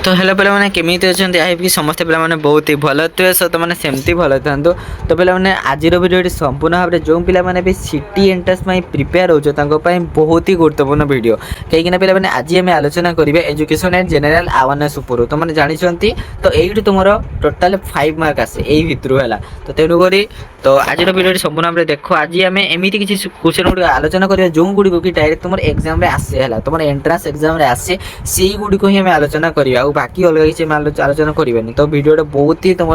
तो हेलो पे मैंने केमी अच्छा कि समस्त पे बहुत ही भल थे सो मैंने सेमती भल था तो पे मैंने आज भिडियो संपूर्ण भाव में जो पे भी सिटी एंट्रांस प्रिपेयर होती बहुत ही गुरुत्वपूर्ण भिडियो कहीं पे आज आम आलोचना करेंगे एजुकेशन एंड जनरल अवेयरनेस उपर तो मैंने जानते तो ये तुम टोटाल 5 मार्क आसे यही भितर है तो तेणुक तो आज भिडियो संपूर्ण भाव में देख आज आम एमती किसी क्वेश्चन गुड़ आलोचना करेंगे जो गुड़िक कि डायरेक्ट तुम एग्जाम आसे है तुम एंट्रांस एग्जाम आसे से गुड़िक ही आम आलोचना करवा बाकी अलग किसी आलोचना करें तो भिडियो बहुत ही तुम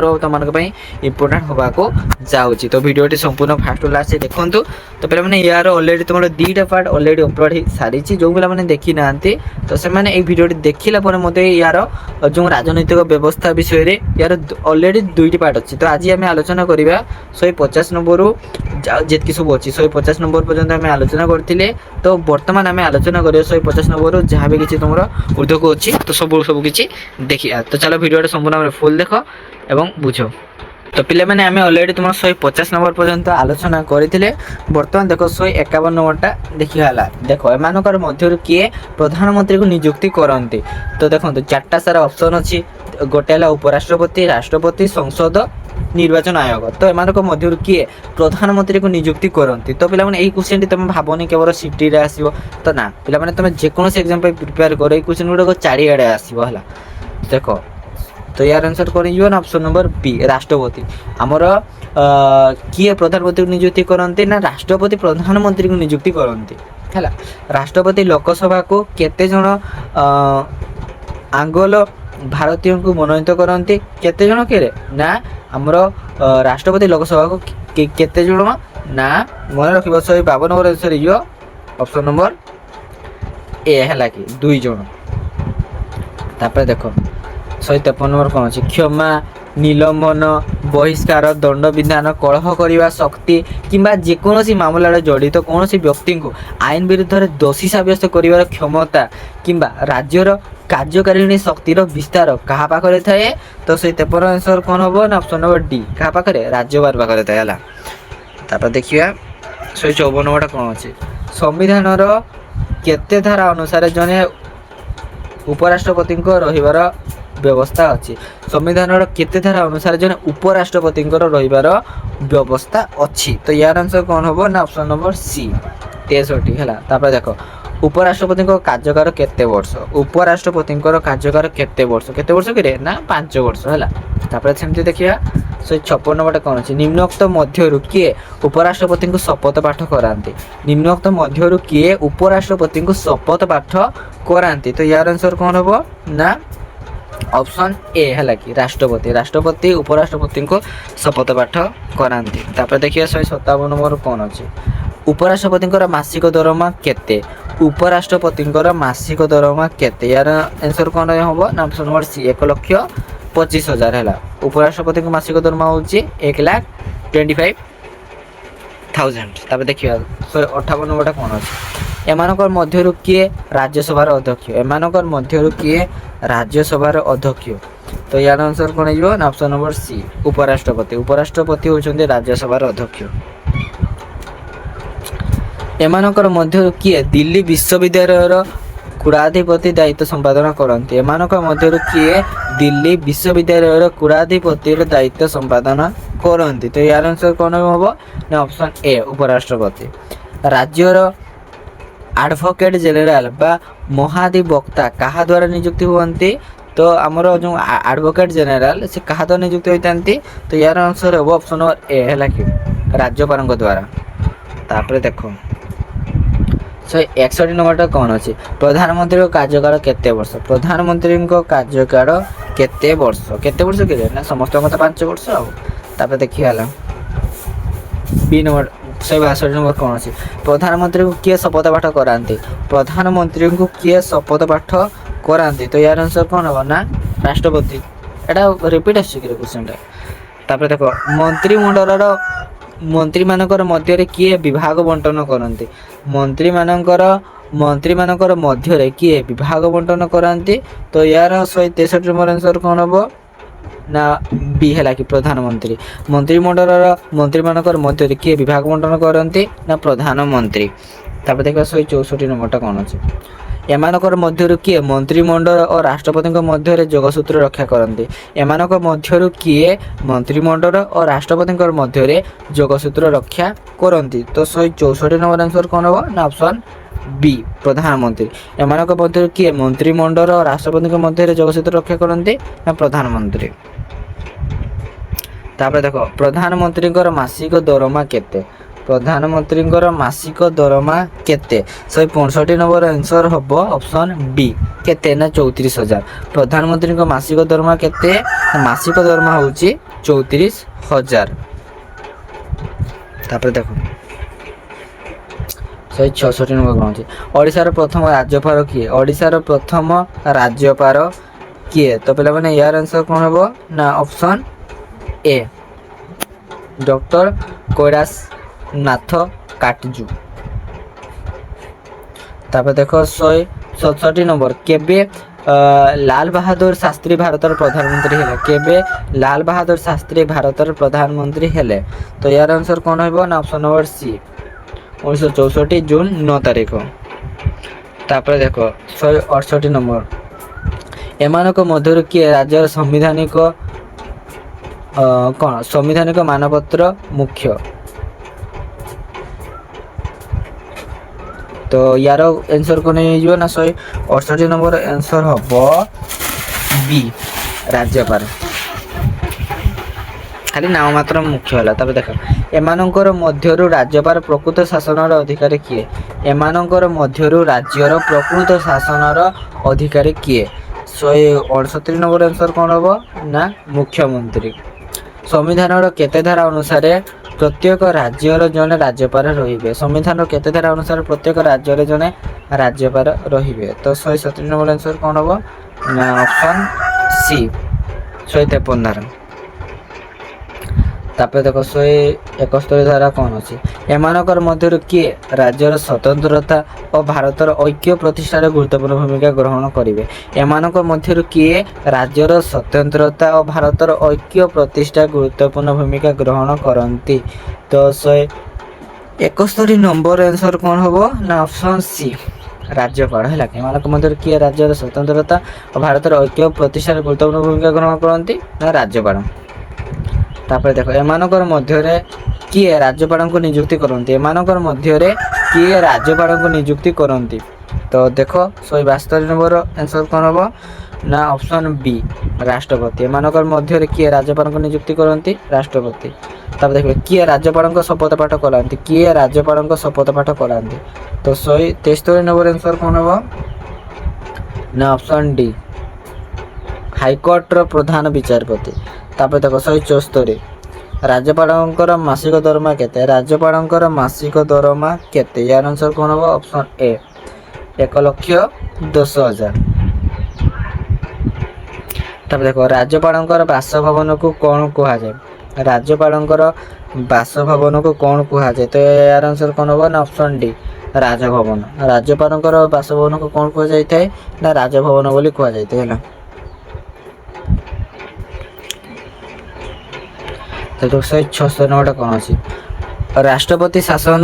इंपोर्टाट होगा जाऊँगी तो भिडियो संपूर्ण फास्ट लास्ट देखूँ तो पे मैंने यार अलरेडी तुम दुईटा पार्ट अलरेडी अपलोड हो सारी जो पे देखी ना तो से मैंने भिडियो देखला मत यार जो राजनैतिक व्यवस्था विषय में यार अलरेडी दुईटी पार्ट अच्छी तो आज आम आलोचना करवा 150 नंबर जितकी सब अच्छी 150 नंबर पर्यटन आम आलोचना करते तो बर्तमान आम आलोचना करें 150 नंबर जहाँ भी किसी तुम ऊर्धक अच्छी तो सब किसी देखिए तो चलो भिडियो संपूर्ण फुल देख एवं बुझ तो पे मैंने आम अलरेडी तुम 150 नंबर पर्यंत आलोचना करते बर्तमान देख 151 नंबरटा देखा देख एम मध्य किए प्रधानमंत्री को नियुक्ति करते तो देखो चार्टा सारा ऑप्शन अच्छी गोटे है उपराष्ट्रपति राष्ट्रपति संसद निर्वाचन आयोग तो एम मध्य किए प्रधानमंत्री को नियुक्ति करती तो पे यही क्वेश्चन तुम भावनी केवल सिटी आसो तो ना पे तुम जेकोसी एग्जाम प्रिपेयर कर ये क्वेश्चन गुड़ाक चारिड़े आसो है देख तो यार आंसर कर ऑप्शन नंबर बी राष्ट्रपति आमर किए प्रधानमंत्री को नियुक्ति करते ना राष्ट्रपति प्रधानमंत्री को नियुक्ति करते है राष्ट्रपति लोकसभा को केते जन आंगोल भारतीय को मनोनीत करते केते जन के ना आमर राष्ट्रपति लोकसभा को केते जन ना मन रख 152 number answer yo option number A है कि 2 जन तापर देखो 153 नंबर कौन अच्छे क्षमा निलंबन बहिष्कार दंड विधान कलह करने शक्ति किंबा जेकोसी मामला जड़ित कौन व्यक्ति को आईन विरुद्ध में दोषी सब्यस्त कर क्षमता किंबा राज्यर कार्यकारिणी शक्तिर विस्तार क्या पाखे थाए तो 153 आंसर कौन हम ना ऑप्शन नंबर डी क्या पाखे राज्यपाल पाखे थाए है देखिए 154 नंबर कौन अच्छे संविधान केते धारा अनुसार जने उपराष्ट्रपति रहिबार व्यवस्था अच्छी संविधान केते धारा अनुसार जन उपराष्ट्रपति रहिबार व्यवस्था अच्छी तो यार आंसर कौन हम ना ऑप्शन नंबर सी 63 है देख उपराष्ट्रपति कार्यकाल केते वर्ष उपराष्ट्रपति कार्यकाल केते वर्ष कि ना 5 वर्ष है सेमती देखिए 156 नंबर कौन अच्छे निम्नोक्त मध्य किए उपराष्ट्रपति को शपथ पाठ कराते निम्नोक्त मध्य किए उपराष्ट्रपति को शपथ पाठ कराते तो यार आंसर कौन हम ना ऑप्शन ए है कि राष्ट्रपति राष्ट्रपति उपराष्ट्रपति को शपथ पाठ कराते देखिए 157 नंबर कौन अच्छे उपराष्ट्रपति मासिक दरमा केते उपराष्ट्रपति मासिक दरमा केते यार आंसर कौन हम ना ऑप्शन नंबर सी 1,25,000 है उपराष्ट्रपति मासिक दरमा हूँ 1,25,000 देखिए 158 नंबर कौन अच्छे एमानकर मध्य किए राज्यसभार अध्यक्ष एमानकर मध्य किए राज्यसभार अध्यक्ष तो यार आंसर कौन हो ना ऑप्शन नंबर सी उपराष्ट्रपति उपराष्ट्रपति होउछन्ते राज्यसभार अध्यक्ष एमानकर मध्य किए दिल्ली विश्वविद्यालय कुलाधिपति दायित्व संपादन करते एमानकर मध्य किए दिल्ली विश्वविद्यालय कुलाधिपति दायित्व संपादन करते तो यार आंसर कौन हम ना ऑप्शन ए उपराष्ट्रपति राज्यर एडवोकेट जनरल बा महाधिवक्ता क्या द्वारा नियुक्ति हुए तो आमर जो एडवोकेट जनरल से क्या द्वारा नियुक्ति होती तो यार आंसर हम ऑप्शन नंबर ए है कि राज्यपाल द्वारा तापर देखो 161 नंबर कौन अच्छे प्रधानमंत्री कार्यकाल केते वर्ष प्रधानमंत्री कार्यकाल केते वर्ष के ना समस्त तो 5 वर्ष आपर देखिए बी नंबर 162 नंबर कौन अच्छे प्रधानमंत्री को किए शपथ पाठ कराते प्रधानमंत्री को किए शपथ पाठ कराते तो यार आंसर कौन हम ना राष्ट्रपति एटा रिपीट आसटा देखो मंत्रिमंडल मंत्री मानकर मध्य किए विभाग बंटन करते मंत्री मानकर मध्य किए विभाग बंटन कराते तो यार 163 नंबर आंसर कौन हम ना बी है कि प्रधानमंत्री मंत्रिमंडल मंत्री मानकर मध्य किए विभाग बंटन करते ना प्रधानमंत्री देखा 164 नंबर कौन अच्छे ଏମାନଙ୍କର ମଧ୍ୟରୁ କିଏ ମନ୍ତ୍ରିମଣ୍ଡଳ ଓ ରାଷ୍ଟ୍ରପତିଙ୍କ ମଧ୍ୟରେ ଯୋଗସୂତ୍ର ରକ୍ଷା କରନ୍ତି? ଏମାନଙ୍କ ମଧ୍ୟରୁ କିଏ ମନ୍ତ୍ରିମଣ୍ଡଳ ଓ ରାଷ୍ଟ୍ରପତିଙ୍କ ମଧ୍ୟରେ ଯୋଗସୂତ୍ର ରକ୍ଷା କରନ୍ତି? ତ 164 ନମ୍ବର ଆନ୍ସର କ'ଣ ହେବ ନା ଅପସନ୍ বি প্রধানমন্ত্রী। এମାନଙ୍କ ମଧ୍ୟରୁ କିଏ ମନ୍ତ୍ରିମଣ୍ଡଳ ଓ ରାଷ୍ଟ୍ରପତିଙ୍କ ମଧ୍ୟରେ ଯୋଗସୂତ୍ର ରକ୍ଷା କରନ୍ତି ନା ପ୍ରଧାନମନ୍ତ୍ରୀ। ତାପରେ ଦେଖ ପ୍ରଧାନମନ୍ତ୍ରୀଙ୍କର ମାସିକ ଦରମା କେତେ? ପ୍ରଧାନମନ୍ତ୍ରୀଙ୍କର ମାସିକ ଦରମା କେତେ? 165 ନମ୍ବର ଆନ୍ସର ହେବ ଅପସନ୍ ବି କେତେ ନା 34,000। ପ୍ରଧାନମନ୍ତ୍ରୀଙ୍କ ମାସିକ ଦରମା କେତେ? ମାସିକ ଦରମା ହେଉଛି 34,000। ତାପରେ ଦେଖ 166 ନମ୍ବର କ'ଣ ଅଛି? ଓଡ଼ିଶାର ପ୍ରଥମ ରାଜ୍ୟପାଳ କିଏ? ଓଡ଼ିଶାର ପ୍ରଥମ ରାଜ୍ୟପାଳ କିଏ? ତ ପିଲାମାନେ ୟାର ଆନ୍ସର କ'ଣ ହେବ ନା option A doctor Kailashnath Katju. ତାପରେ ଦେଖ 167 ନମ୍ବର କେବେ ଲାଲ ବାହାଦୁର ଶାସ୍ତ୍ରୀ ଭାରତର ପ୍ରଧାନମନ୍ତ୍ରୀ ହେଲେ? କେବେ ଲାଲ ବାହାଦୁର ଶାସ୍ତ୍ରୀ ଭାରତର ପ୍ରଧାନମନ୍ତ୍ରୀ ହେଲେ? ତ ୟାର ଆନ୍ସର କ'ଣ ହେବ ନା ଅପସନ୍ ନମ୍ବର ସି 1964 ଜୁନ୍ 9 ତାରିଖ। ତାପରେ ଦେଖ 168 ନମ୍ବର ଏମାନଙ୍କ ମଧ୍ୟରୁ କିଏ ରାଜ୍ୟର ସାମ୍ବିଧାନିକ ମାନପତ୍ର ମୁଖ୍ୟ? ତ ୟାର ଆନ୍ସର କ'ଣ ହେଇଯିବ ନା 168 ନମ୍ବର ଆନ୍ସର ହେବ বি ରାଜ୍ୟପାଳ। ଖାଲି ନାମ ମାତ୍ର ମୁଖ୍ୟ ହେଲା। ତାପରେ ଦେଖ ଏମାନଙ୍କର ମଧ୍ୟରୁ ରାଜ୍ୟପାଳ ପ୍ରକୃତ ଶାସନର ଅଧିକାରୀ କିଏ? ଏମାନଙ୍କର ମଧ୍ୟରୁ ରାଜ୍ୟର ପ୍ରକୃତ ଶାସନର ଅଧିକାରୀ କିଏ? 169 ନମ୍ବର ଆନ୍ସର କ'ଣ ହେବ ନା ମୁଖ୍ୟମନ୍ତ୍ରୀ। ସମ୍ବିଧାନର କେତେ ଧାରା ଅନୁସାରେ ପ୍ରତ୍ୟେକ ରାଜ୍ୟର ଜଣେ ରାଜ୍ୟପାଳ ରହିବେ? ସମ୍ବିଧାନର କେତେ ଧାରା ଅନୁସାରେ ପ୍ରତ୍ୟେକ ରାଜ୍ୟରେ ଜଣେ ରାଜ୍ୟପାଳ ରହିବେ? ତ 170 ନମ୍ବର ଆନ୍ସର କ'ଣ ହେବ ନା ଅପସନ୍ ସି 153 ଧାରା। ତାପରେ ଦେଖ 171 ଧାରା କ'ଣ ଅଛି? ଏମାନଙ୍କର ମଧ୍ୟରୁ କିଏ ରାଜ୍ୟର ସ୍ୱତନ୍ତ୍ରତା ଓ ଭାରତର ଐକ୍ୟ ପ୍ରତିଷ୍ଠାରେ ଗୁରୁତ୍ୱପୂର୍ଣ୍ଣ ଭୂମିକା ଗ୍ରହଣ କରିବେ? ଏମାନଙ୍କ ମଧ୍ୟରୁ କିଏ ରାଜ୍ୟର ସ୍ୱତନ୍ତ୍ରତା ଓ ଭାରତର ଐକ୍ୟ ପ୍ରତିଷ୍ଠା ଗୁରୁତ୍ୱପୂର୍ଣ୍ଣ ଭୂମିକା ଗ୍ରହଣ କରନ୍ତି? ତ 171 ନମ୍ବର ଆନ୍ସର କ'ଣ ହେବ ନା ଅପସନ୍ ସି ରାଜ୍ୟପାଳ ହେଲା। ଏମାନଙ୍କ ମଧ୍ୟରୁ କିଏ ରାଜ୍ୟର ସ୍ୱତନ୍ତ୍ରତା ଓ ଭାରତର ଐକ୍ୟ ପ୍ରତିଷ୍ଠାରେ ଗୁରୁତ୍ୱପୂର୍ଣ୍ଣ ଭୂମିକା ଗ୍ରହଣ କରନ୍ତି ନା ରାଜ୍ୟପାଳ। ତାପରେ ଦେଖ ଏମାନଙ୍କର ମଧ୍ୟରେ କିଏ ରାଜ୍ୟପାଳଙ୍କୁ ନିଯୁକ୍ତି କରନ୍ତି? ଏମାନଙ୍କର ମଧ୍ୟରେ କିଏ ରାଜ୍ୟପାଳଙ୍କୁ ନିଯୁକ୍ତି କରନ୍ତି? ତ ଦେଖ 172 ନମ୍ବର ଆନ୍ସର କ'ଣ ହେବ ନା ଅପସନ୍ ବି ରାଷ୍ଟ୍ରପତି। ଏମାନଙ୍କର ମଧ୍ୟରେ କିଏ ରାଜ୍ୟପାଳଙ୍କୁ ନିଯୁକ୍ତି କରନ୍ତି? ରାଷ୍ଟ୍ରପତି। ତାପରେ ଦେଖିବେ କିଏ ରାଜ୍ୟପାଳଙ୍କ ଶପଥ ପାଠ କରାନ୍ତି? କିଏ ରାଜ୍ୟପାଳଙ୍କ ଶପଥ ପାଠ କରାନ୍ତି? ତ 173 ନମ୍ବର ଆନ୍ସର କ'ଣ ହେବ ନା ଅପସନ୍ ଡି ହାଇକୋର୍ଟର ପ୍ରଧାନ ବିଚାରପତି। ତାପରେ ଦେଖ 174 ରାଜ୍ୟପାଳଙ୍କର ମାସିକ ଦରମା କେତେ? ରାଜ୍ୟପାଳଙ୍କର ମାସିକ ଦରମା କେତେ? ୟାର ଆନ୍ସର କ'ଣ ହେବ ଅପସନ୍ ଏ 1,10,000। ତାପରେ ଦେଖ ରାଜ୍ୟପାଳଙ୍କର ବାସଭବନକୁ କ'ଣ କୁହାଯାଏ? ରାଜ୍ୟପାଳଙ୍କର ବାସଭବନକୁ କ'ଣ କୁହାଯାଏ? ତ ୟାର ଆନ୍ସର କ'ଣ ହେବ ନା ଅପସନ୍ ଡି ରାଜଭବନ। ରାଜ୍ୟପାଳଙ୍କର ବାସଭବନକୁ କ'ଣ କୁହାଯାଇଥାଏ ନା ରାଜଭବନ ବୋଲି କୁହାଯାଇଥାଏ ହେଲା। ତ 176 ନମ୍ବରଟା କ'ଣ ଅଛି? ରାଷ୍ଟ୍ରପତି ଶାସନ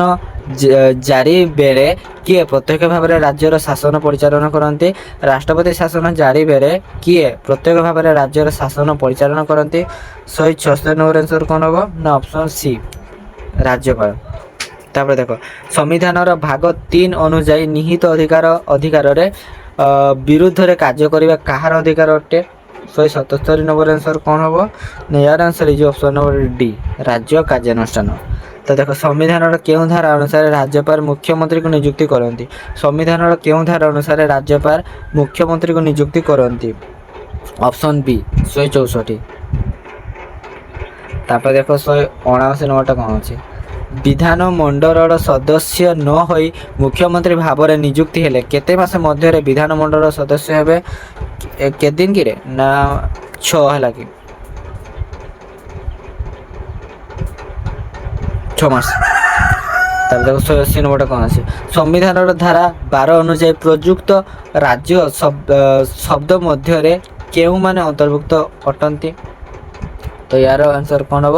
ଜାରି ବେଳେ କିଏ ପ୍ରତ୍ୟକ୍ଷ ଭାବରେ ରାଜ୍ୟର ଶାସନ ପରିଚାଳନା କରନ୍ତି? ରାଷ୍ଟ୍ରପତି ଶାସନ ଜାରି ବେଳେ କିଏ ପ୍ରତ୍ୟକ୍ଷ ଭାବରେ ରାଜ୍ୟର ଶାସନ ପରିଚାଳନା କରନ୍ତି? 176 ନମ୍ବର ଆନ୍ସର କ'ଣ ହେବ ନା ଅପସନ୍ ସି ରାଜ୍ୟପାଳ। ତାପରେ ଦେଖ ସମ୍ବିଧାନର ଭାଗ 3 ଅନୁଯାୟୀ ନିହିତ ଅଧିକାରରେ ବିରୁଦ୍ଧରେ କାର୍ଯ୍ୟ କରିବା କାହାର ଅଧିକାର ଅଟେ? 177 ନମ୍ବର ଆନ୍ସର କ'ଣ ହେବ ନା ୟାର ଆନ୍ସର ହେଇଯିବ ଅପସନ୍ ନମ୍ବର ଡି ରାଜ୍ୟ କାର୍ଯ୍ୟାନୁଷ୍ଠାନ। ତ ଦେଖ ସମ୍ବିଧାନର କେଉଁ ଧାରା ଅନୁସାରେ ରାଜ୍ୟପାଳ ମୁଖ୍ୟମନ୍ତ୍ରୀଙ୍କୁ ନିଯୁକ୍ତି କରନ୍ତି? ସମ୍ବିଧାନର କେଉଁ ଧାରା ଅନୁସାରେ ରାଜ୍ୟପାଳ ମୁଖ୍ୟମନ୍ତ୍ରୀଙ୍କୁ ନିଯୁକ୍ତି କରନ୍ତି? Option B 164। ତାପରେ ଦେଖ 179 ନମ୍ବରଟା କ'ଣ ଅଛି? ବିଧାନମଣ୍ଡଳର ସଦସ୍ୟ ନ ହୋଇ ମୁଖ୍ୟମନ୍ତ୍ରୀ ଭାବରେ ନିଯୁକ୍ତି ହେଲେ କେତେ ମାସ ମଧ୍ୟରେ ବିଧାନମଣ୍ଡଳର ସଦସ୍ୟ ହେବେ? କେତେ ଦିନ କିରେ ନା 6 ହେଲା କି 6 ମାସ। ତାପରେ ଦେଖ 180 ନମ୍ବରଟା କ'ଣ ଅଛି? ସମ୍ବିଧାନର ଧାରା 12 ଅନୁଯାୟୀ ପ୍ରଯୁକ୍ତ ରାଜ୍ୟ ଶବ୍ଦ ମଧ୍ୟରେ କେଉଁମାନେ ଅନ୍ତର୍ଭୁକ୍ତ ଅଟନ୍ତି? ତ ୟାର ଆନ୍ସର କ'ଣ ହେବ?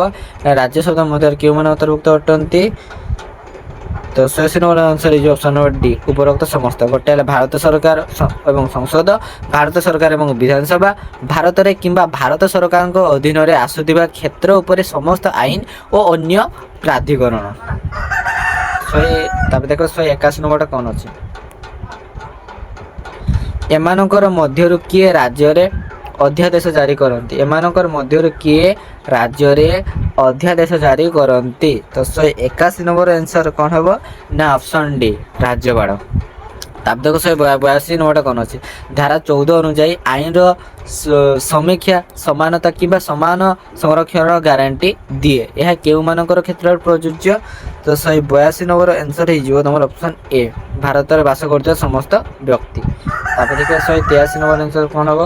ରାଜ୍ୟ ଶବ୍ଦ ମଧ୍ୟରେ କେଉଁମାନେ ଅନ୍ତର୍ଭୁକ୍ତ ଅଟନ୍ତି? তো 86 নম্বর आंसर ହେଇଯିବ ଅପସନ ନମ୍ବର ଡି ଉପରୋକ୍ତ ସମସ୍ତ। ଗୋଟେ ହେଲା ଭାରତ ସରକାର ଏବଂ ସଂସଦ, ଭାରତ ସରକାର ଏବଂ ବିଧାନସଭା, ଭାରତରେ କିମ୍ବା ଭାରତ ସରକାରଙ୍କ ଅଧୀନରେ ଆସୁଥିବା କ୍ଷେତ୍ର ଉପରେ ସମସ୍ତ ଆଇନ ଓ ଅନ୍ୟ ପ୍ରାଧିକରଣ। ତାପରେ ଦେଖ 181 ନମ୍ବରଟା କ'ଣ ଅଛି। ଏମାନଙ୍କର ମଧ୍ୟରୁ କିଏ ରାଜ୍ୟରେ ଅଧ୍ୟାଦେଶ ଜାରି କରନ୍ତି? ଏମାନଙ୍କର ମଧ୍ୟରୁ କିଏ ରାଜ୍ୟରେ ଅଧ୍ୟାଦେଶ ଜାରି କରନ୍ତି? ତ 181 ନମ୍ବର ଆନ୍ସର କ'ଣ ହେବ ନା ଅପସନ୍ ଡି ରାଜ୍ୟପାଳ। ତାପରେ ଦେଖ 182 ନମ୍ବରଟା କ'ଣ ଅଛି। ଧାରା 14 ଅନୁଯାୟୀ ଆଇନର ସମୀକ୍ଷା ସମାନତା କିମ୍ବା ସମାନ ସଂରକ୍ଷଣର ଗ୍ୟାରେଣ୍ଟି ଦିଏ। ଏହା କେଉଁମାନଙ୍କର କ୍ଷେତ୍ରରେ ପ୍ରଯୁଜ୍ୟ? ତ 182 ନମ୍ବର ଆନ୍ସର ହେଇଯିବ ତମର ଅପସନ୍ ଏ ଭାରତରେ ବାସ କରୁଥିବା ସମସ୍ତ ବ୍ୟକ୍ତି। ତାପରେ ଦେଖିବା 183 ନମ୍ବର ଆନ୍ସର କ'ଣ ହେବ।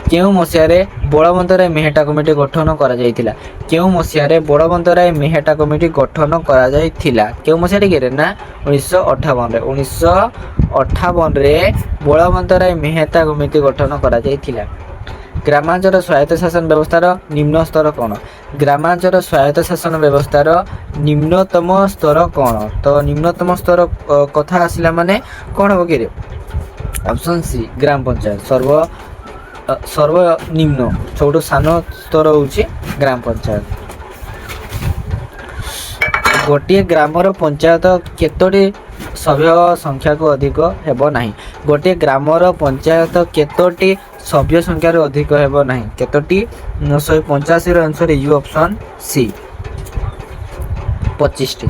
କେଉଁ ମସିହାରେ ବଳବନ୍ତରାୟ ମେହେଟା କମିଟି ଗଠନ କରାଯାଇଥିଲା? କେଉଁ ମସିହାରେ ବଳବନ୍ତରାୟ ମେହେଟା କମିଟି ଗଠନ କରାଯାଇଥିଲା? କେଉଁ ମସିହାରେ କିରେ ନା 1958ରେ। 1958ରେ ବଳବନ୍ତରାୟ ମେହେଟା କମିଟି ଗଠନ କରାଯାଇଥିଲା। ଗ୍ରାମାଞ୍ଚଳ ସ୍ୱାୟତ୍ତ ଶାସନ ବ୍ୟବସ୍ଥାର ନିମ୍ନ ସ୍ତର କ'ଣ? ଗ୍ରାମାଞ୍ଚଳ ସ୍ୱାୟତ୍ତ ଶାସନ ବ୍ୟବସ୍ଥାର ନିମ୍ନତମ ସ୍ତର କ'ଣ? ତ ନିମ୍ନତମ ସ୍ତର କଥା ଆସିଲା ମାନେ କ'ଣ ହେବ କିରେ? ଅପସନ୍ ସି ଗ୍ରାମ ପଞ୍ଚାୟତ। ସର୍ବନିମ୍ନ ସବୁଠୁ ସାନ ସ୍ତର ହେଉଛି ଗ୍ରାମ ପଞ୍ଚାୟତ। ଗୋଟିଏ ଗ୍ରାମର ପଞ୍ଚାୟତ କେତୋଟି ସଭ୍ୟ ସଂଖ୍ୟାକୁ ଅଧିକ ହେବ ନାହିଁ? ଗୋଟିଏ ଗ୍ରାମର ପଞ୍ଚାୟତ କେତୋଟି ସଭ୍ୟ ସଂଖ୍ୟାରୁ ଅଧିକ ହେବ ନାହିଁ? କେତୋଟି? 185ର ଆନ୍ସର ହେଇଯିବ ଅପସନ୍ ସି 25ଟି।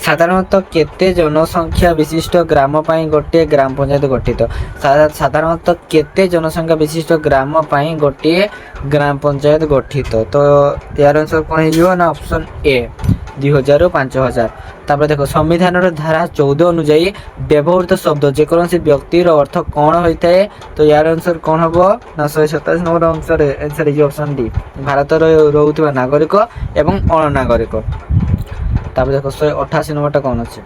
ସାଧାରଣତଃ କେତେ ଜନସଂଖ୍ୟା ବିଶିଷ୍ଟ ଗ୍ରାମ ପାଇଁ ଗୋଟିଏ ଗ୍ରାମ ପଞ୍ଚାୟତ ଗଠିତ? ସାଧାରଣତଃ କେତେ ଜନସଂଖ୍ୟା ବିଶିଷ୍ଟ ଗ୍ରାମ ପାଇଁ ଗୋଟିଏ ଗ୍ରାମ ପଞ୍ଚାୟତ ଗଠିତ? ତ ଏହାର ଆନ୍ସର କ'ଣ ହେଇଯିବ ନା ଅପସନ୍ ଏ 2000ରୁ 5000। ତାପରେ ଦେଖ ସମ୍ବିଧାନର ଧାରା 14 ଅନୁଯାୟୀ ବ୍ୟବହୃତ ଶବ୍ଦ ଯେକୌଣସି ବ୍ୟକ୍ତିର ଅର୍ଥ କ'ଣ ହୋଇଥାଏ? ତ ଏହାର ଆନ୍ସର କ'ଣ ହେବ ନା 127 ନମ୍ବର ଆନ୍ସର ହେଇଯିବ ଅପସନ୍ ଡି ଭାରତରେ ରହୁଥିବା ନାଗରିକ ଏବଂ ଅଣନାଗରିକ। ତାପରେ ଦେଖ 188 ନମ୍ବରଟା କ'ଣ ଅଛି।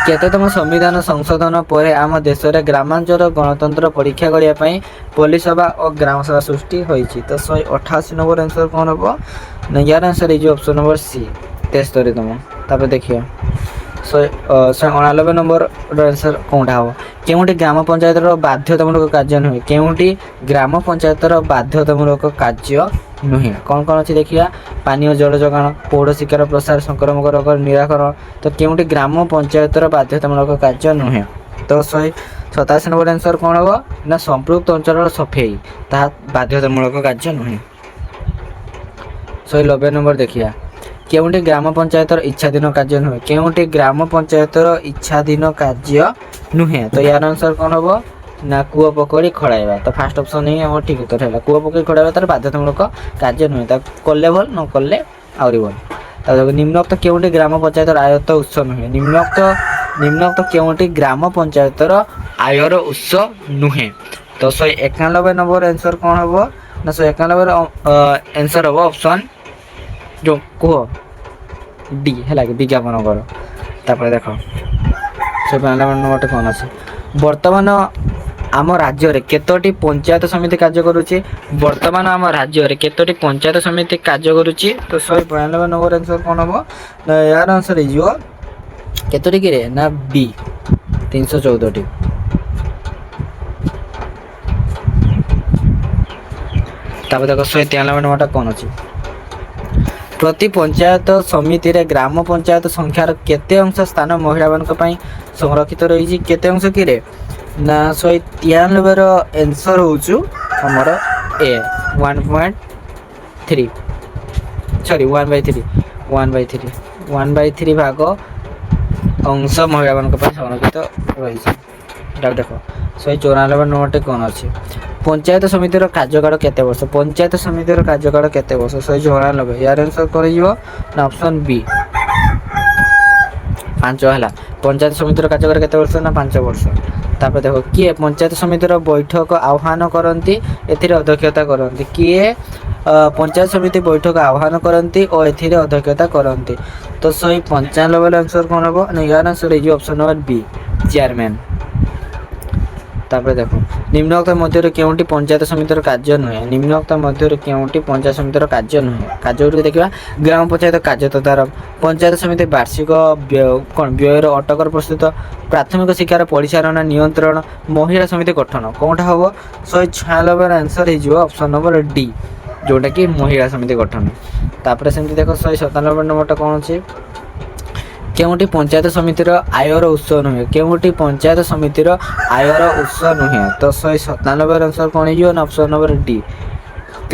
କେତେତମ ସମ୍ବିଧାନ ସଂଶୋଧନ ପରେ ଆମ ଦେଶରେ ଗ୍ରାମାଞ୍ଚଳ ଗଣତନ୍ତ୍ର ପରୀକ୍ଷା କରିବା ପାଇଁ ପଲ୍ଲୀ ସଭା ଓ ଗ୍ରାମ ସଭା ସୃଷ୍ଟି ହୋଇଛି? ତ 188 ନମ୍ବର ଆନ୍ସର କ'ଣ ହେବ ନା ୟାର ଆନ୍ସର ହେଇଯିବ ଅପସନ୍ ନମ୍ବର ସି 73ତମ। ତାପରେ ଦେଖିବା 189 ନମ୍ବରର ଆନ୍ସର କେଉଁଟା ହେବ। କେଉଁଠି ଗ୍ରାମ ପଞ୍ଚାୟତର ବାଧ୍ୟତାମୂଳକ କାର୍ଯ୍ୟ ନୁହେଁ? କେଉଁଠି ଗ୍ରାମ ପଞ୍ଚାୟତର ବାଧ୍ୟତାମୂଳକ କାର୍ଯ୍ୟ ନୁହେଁ? କ'ଣ କ'ଣ ଅଛି ଦେଖିବା। ପାନୀୟ ଜଳ ଯୋଗାଣ, ପୌଢ଼ ଶିକ୍ଷାର ପ୍ରସାର, ସଂକ୍ରାମକ ରୋଗର ନିରାକରଣ। ତ କେଉଁଠି ଗ୍ରାମ ପଞ୍ଚାୟତର ବାଧ୍ୟତାମୂଳକ କାର୍ଯ୍ୟ ନୁହେଁ? ତ 187 ନମ୍ବର ଆନ୍ସର କ'ଣ ହେବ ନା ସମ୍ପୃକ୍ତ ଅଞ୍ଚଳର ସଫେଇ, ତାହା ବାଧ୍ୟତାମୂଳକ କାର୍ଯ୍ୟ ନୁହେଁ। 190 ନମ୍ବର ଦେଖିବା। କେଉଁଠି ଗ୍ରାମ ପଞ୍ଚାୟତର ଇଚ୍ଛାଧୀନ କାର୍ଯ୍ୟ ନୁହେଁ? କେଉଁଠି ଗ୍ରାମ ପଞ୍ଚାୟତର ଇଚ୍ଛାଧୀନ କାର୍ଯ୍ୟ ନୁହେଁ? ତ ୟାର ଆନ୍ସର କ'ଣ ହେବ ନା କୂଅ ପୋଖରୀ ଖୋଳାଇବା। ତ ଫାର୍ଷ୍ଟ ଅପସନ୍ ହିଁ ଆମର ଠିକ୍ ଉତ୍ତର ହେଲା। କୂଅ ପୋଖରୀ ଖୋଳାଇବା ତାର ବାଧ୍ୟତାମୂଳକ କାର୍ଯ୍ୟ ନୁହେଁ, ତା କଲେ ଭଲ ନ କଲେ ଆହୁରି ଭଲ। ତାପରେ ନିମ୍ନୋକ୍ତ କେଉଁଠି ଗ୍ରାମ ପଞ୍ଚାୟତର ଆୟତ ଉତ୍ସ ନୁହେଁ? ନିମ୍ନୋକ୍ତ କେଉଁଠି ଗ୍ରାମ ପଞ୍ଚାୟତର ଆୟର ଉତ୍ସ ନୁହେଁ? ତ 191 ନମ୍ବର ଆନ୍ସର କ'ଣ ହେବ ନା 191ର ଆନ୍ସର ହେବ ଅପସନ୍ ଯେଉଁ କୁହ ଡି ହେଲା କି ବିଜ୍ଞାପନ କର। ତାପରେ ଦେଖ 192 ନମ୍ବରଟା କ'ଣ ଅଛି। ବର୍ତ୍ତମାନ ଆମ ରାଜ୍ୟରେ କେତୋଟି ପଞ୍ଚାୟତ ସମିତି କାର୍ଯ୍ୟ କରୁଛି? ବର୍ତ୍ତମାନ ଆମ ରାଜ୍ୟରେ କେତୋଟି ପଞ୍ଚାୟତ ସମିତି କାର୍ଯ୍ୟ କରୁଛି? ତ 192 ନମ୍ବର ଆନ୍ସର କ'ଣ ହେବ ନା ଏହାର ଆନ୍ସର ହେଇଯିବ କେତୋଟି କିରେ ନା ବି 314ଟି। ତାପରେ ଦେଖ 193 ନମ୍ବରଟା କ'ଣ ଅଛି। ପ୍ରତି ପଞ୍ଚାୟତ ସମିତିରେ ଗ୍ରାମ ପଞ୍ଚାୟତ ସଂଖ୍ୟାର କେତେ ଅଂଶ ସ୍ଥାନ ମହିଳାମାନଙ୍କ ପାଇଁ ସଂରକ୍ଷିତ ରହିଛି? କେତେ ଅଂଶ କିରେ ନା 193ର ଆନ୍ସର ହେଉଛି ଆମର ଏ 1.3 ସରି 1/3 ଭାଗ ଅଂଶ ମହିଳାମାନଙ୍କ ପାଇଁ ସଂରକ୍ଷିତ ରହିଛି। ଦେଖ 194 ନମ୍ବରଟି କ'ଣ ଅଛି। ପଞ୍ଚାୟତ ସମିତିର କାର୍ଯ୍ୟକାଳ କେତେ ବର୍ଷ? ପଞ୍ଚାୟତ ସମିତିର କାର୍ଯ୍ୟକାଳ କେତେ ବର୍ଷ? 194। ୟାର ଆନ୍ସର କରିଯିବ ନା ଅପସନ୍ ବି 5 ହେଲା। ପଞ୍ଚାୟତ ସମିତିର କାର୍ଯ୍ୟକାଳ କେତେ ବର୍ଷ ନା 5 ବର୍ଷ। ତାପରେ ଦେଖ କିଏ ପଞ୍ଚାୟତ ସମିତିର ବୈଠକ ଆହ୍ୱାନ କରନ୍ତି, ଏଥିରେ ଅଧ୍ୟକ୍ଷତା କରନ୍ତି? କିଏ ପଞ୍ଚାୟତ ସମିତି ବୈଠକ ଆହ୍ୱାନ କରନ୍ତି ଓ ଏଥିରେ ଅଧ୍ୟକ୍ଷତା କରନ୍ତି? ତ 195ର ଆନ୍ସର କ'ଣ ହେବ ନା ୟାର ଆନ୍ସର ହେଇଯିବ ଅପସନ୍ ନମ୍ବର ବି ଚେୟାରମ୍ୟାନ୍। ତାପରେ ଦେଖ ନିମ୍ନୋକ୍ତ ମଧ୍ୟରୁ କେଉଁଟି ପଞ୍ଚାୟତ ସମିତିର କାର୍ଯ୍ୟ ନୁହେଁ? ନିମ୍ନୋକ୍ତ ମଧ୍ୟରୁ କେଉଁଟି ପଞ୍ଚାୟତ ସମିତିର କାର୍ଯ୍ୟ ନୁହେଁ? କାର୍ଯ୍ୟଗୁଡ଼ିକ ଦେଖିବା ଗ୍ରାମ ପଞ୍ଚାୟତ କାର୍ଯ୍ୟ ତଦାରଖ, ପଞ୍ଚାୟତ ସମିତି ବାର୍ଷିକ ବ୍ୟୟର ଅଟକଳ ପ୍ରସ୍ତୁତ, ପ୍ରାଥମିକ ଶିକ୍ଷାର ପରିଚାଳନା ନିୟନ୍ତ୍ରଣ, ମହିଳା ସମିତି ଗଠନ। କୋଉଟା ହବ 196 ଆନ୍ସର ହେଇଯିବ ଅପସନ୍ ନମ୍ବର ଡି, ଯୋଉଟାକି ମହିଳା ସମିତି ଗଠନ। ତାପରେ ସେମିତି ଦେଖ 197 ନମ୍ବରଟା କ'ଣ ଅଛି? କେଉଁଟି ପଞ୍ଚାୟତ ସମିତିର ଆୟର ଉତ୍ସ ନୁହେଁ? କେଉଁଟି ପଞ୍ଚାୟତ ସମିତିର ଆୟର ଉତ୍ସ ନୁହେଁ? ତ 197 ଆନ୍ସର କ'ଣ ହେଇଯିବ ନା ଅପସନ୍ ନମ୍ବର ଡି,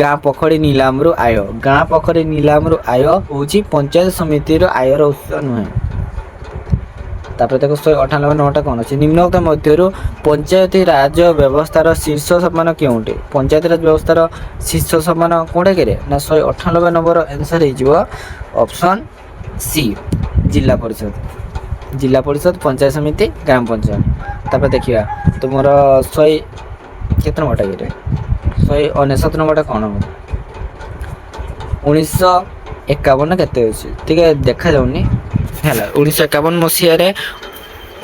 ଗାଁ ପୋଖରୀ ନିଲାମରୁ ଆୟ। ଗାଁ ପୋଖରୀ ନିଲାମରୁ ଆୟ ହେଉଛି ପଞ୍ଚାୟତ ସମିତିର ଆୟର ଉତ୍ସ ନୁହେଁ। ତାପରେ ଦେଖ 198 ନମ୍ବରଟା କ'ଣ ଅଛି? ନିମ୍ନୋକ୍ତ ମଧ୍ୟରୁ ପଞ୍ଚାୟତି ରାଜ ବ୍ୟବସ୍ଥାର ଶୀର୍ଷ ସମାନ କେଉଁଠି? ପଞ୍ଚାୟତି ରାଜ ବ୍ୟବସ୍ଥାର ଶୀର୍ଷ ସମାନ କୋଉଟାକିରେ ନା 198 ନମ୍ବର ଆନ୍ସର ହେଇଯିବ ଅପସନ୍ ସି, ଜିଲ୍ଲା ପରିଷଦ। ଜିଲ୍ଲା ପରିଷଦ, ପଞ୍ଚାୟତ ସମିତି, ଗ୍ରାମ ପଞ୍ଚାୟତ। ତାପରେ ଦେଖିବା ତୁମର କେତେ ନମ୍ବରଟା କିରେ 199 ନମ୍ବରଟା କ'ଣ ହେବ? 1951 କେତେ ଅଛି ଟିକେ ଦେଖାଯାଉନି ହେଲା। 1951 ମସିହାରେ